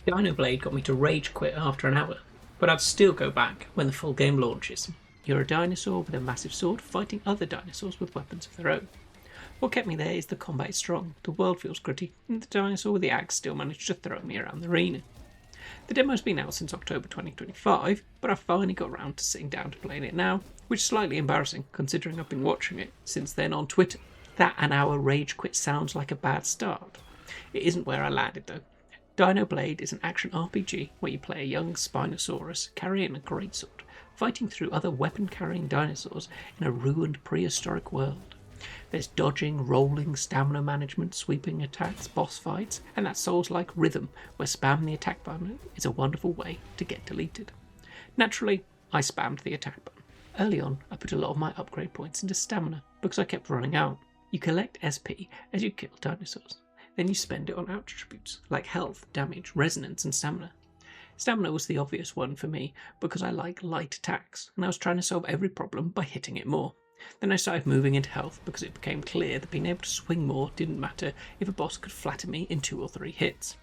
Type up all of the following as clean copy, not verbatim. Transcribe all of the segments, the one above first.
Dinoblade got me to rage quit after an hour, but I'd still go back when the full game launches. You're a dinosaur with a massive sword fighting other dinosaurs with weapons of their own. What kept me there is the combat is strong, the world feels gritty, and the dinosaur with the axe still managed to throw me around the arena. The demo's been out since October 2025, but I've finally got around to sitting down to playing it now, which is slightly embarrassing considering I've been watching it since then on Twitter. That an hour rage quit sounds like a bad start. It isn't where I landed though. Dinoblade is an action RPG where you play a young Spinosaurus carrying a greatsword, fighting through other weapon-carrying dinosaurs in a ruined prehistoric world. There's dodging, rolling, stamina management, sweeping attacks, boss fights, and that Soulslike rhythm where spamming the attack button is a wonderful way to get deleted. Naturally, I spammed the attack button. Early on, I put a lot of my upgrade points into stamina because I kept running out. You collect SP as you kill dinosaurs. Then you spend it on attributes like health, damage, resonance, and stamina. Stamina was the obvious one for me because I like light attacks, and I was trying to solve every problem by hitting it more. Then I started moving into health because it became clear that being able to swing more didn't matter if a boss could flatten me in 2 or 3 hits.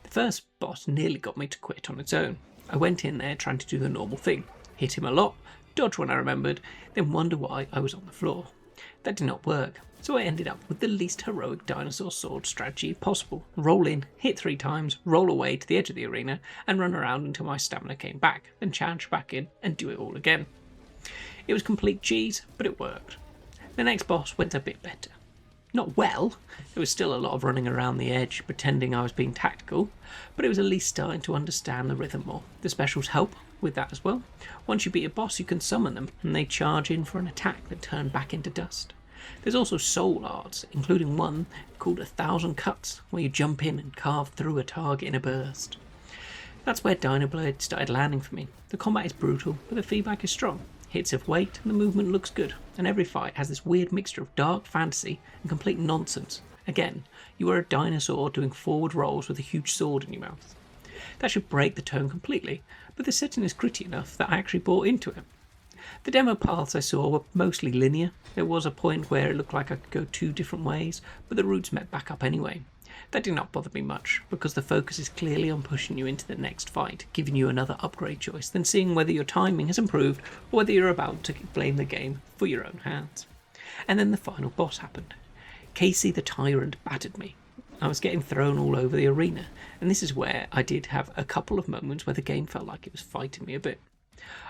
The first boss nearly got me to quit on its own. I went in there trying to do the normal thing, hit him a lot, dodge when I remembered, then wonder why I was on the floor. That did not work, so I ended up with the least heroic dinosaur sword strategy possible. Roll in, hit 3 times, roll away to the edge of the arena, and run around until my stamina came back, then charge back in and do it all again. It was complete cheese, but it worked. The next boss went a bit better. Not well, there was still a lot of running around the edge, pretending I was being tactical, but it was at least starting to understand the rhythm more. The specials help with that as well. Once you beat a boss, you can summon them, and they charge in for an attack that turn back into dust. There's also soul arts, including one called 1,000 Cuts, where you jump in and carve through a target in a burst. That's where Dinoblade started landing for me. The combat is brutal, but the feedback is strong. Hits have weight, and the movement looks good, and every fight has this weird mixture of dark fantasy and complete nonsense. Again, you are a dinosaur doing forward rolls with a huge sword in your mouth. That should break the tone completely, but the setting is gritty enough that I actually bought into it. The demo paths I saw were mostly linear. There was a point where it looked like I could go 2 different ways, but the routes met back up anyway. That did not bother me much, because the focus is clearly on pushing you into the next fight, giving you another upgrade choice, then seeing whether your timing has improved or whether you're about to blame the game for your own hands. And then the final boss happened. Kasei the Tyrant battered me. I was getting thrown all over the arena, and this is where I did have a couple of moments where the game felt like it was fighting me a bit.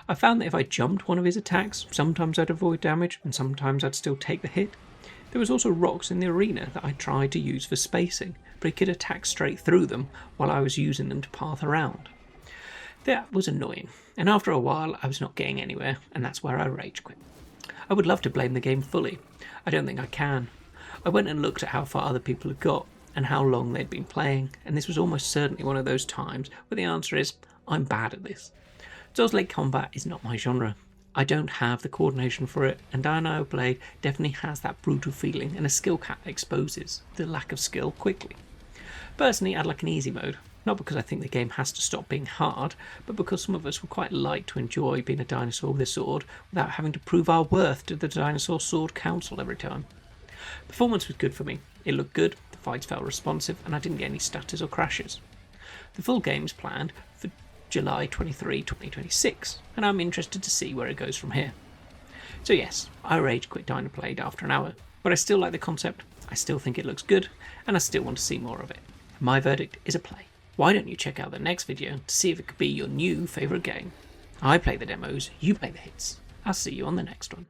I found that if I jumped one of his attacks, sometimes I'd avoid damage and sometimes I'd still take the hit. There was also rocks in the arena that I tried to use for spacing, but he could attack straight through them while I was using them to path around. That was annoying, and after a while I was not getting anywhere, and that's where I rage quit. I would love to blame the game fully. I don't think I can. I went and looked at how far other people had got and how long they'd been playing, and this was almost certainly one of those times where the answer is, I'm bad at this. Soulslike combat is not my genre. I don't have the coordination for it, and Dinoblade definitely has that brutal feeling, and a skill cap exposes the lack of skill quickly. Personally, I'd like an easy mode, not because I think the game has to stop being hard, but because some of us would quite like to enjoy being a dinosaur with a sword without having to prove our worth to the Dinosaur Sword Council every time. Performance was good for me. It looked good, the fights felt responsive, and I didn't get any stutters or crashes. The full game is planned for July 23, 2026, and I'm interested to see where it goes from here. So yes, I rage quit Dinoblade after an hour, but I still like the concept, I still think it looks good, and I still want to see more of it. My verdict is a play. Why don't you check out the next video to see if it could be your new favourite game? I play the demos, you play the hits. I'll see you on the next one.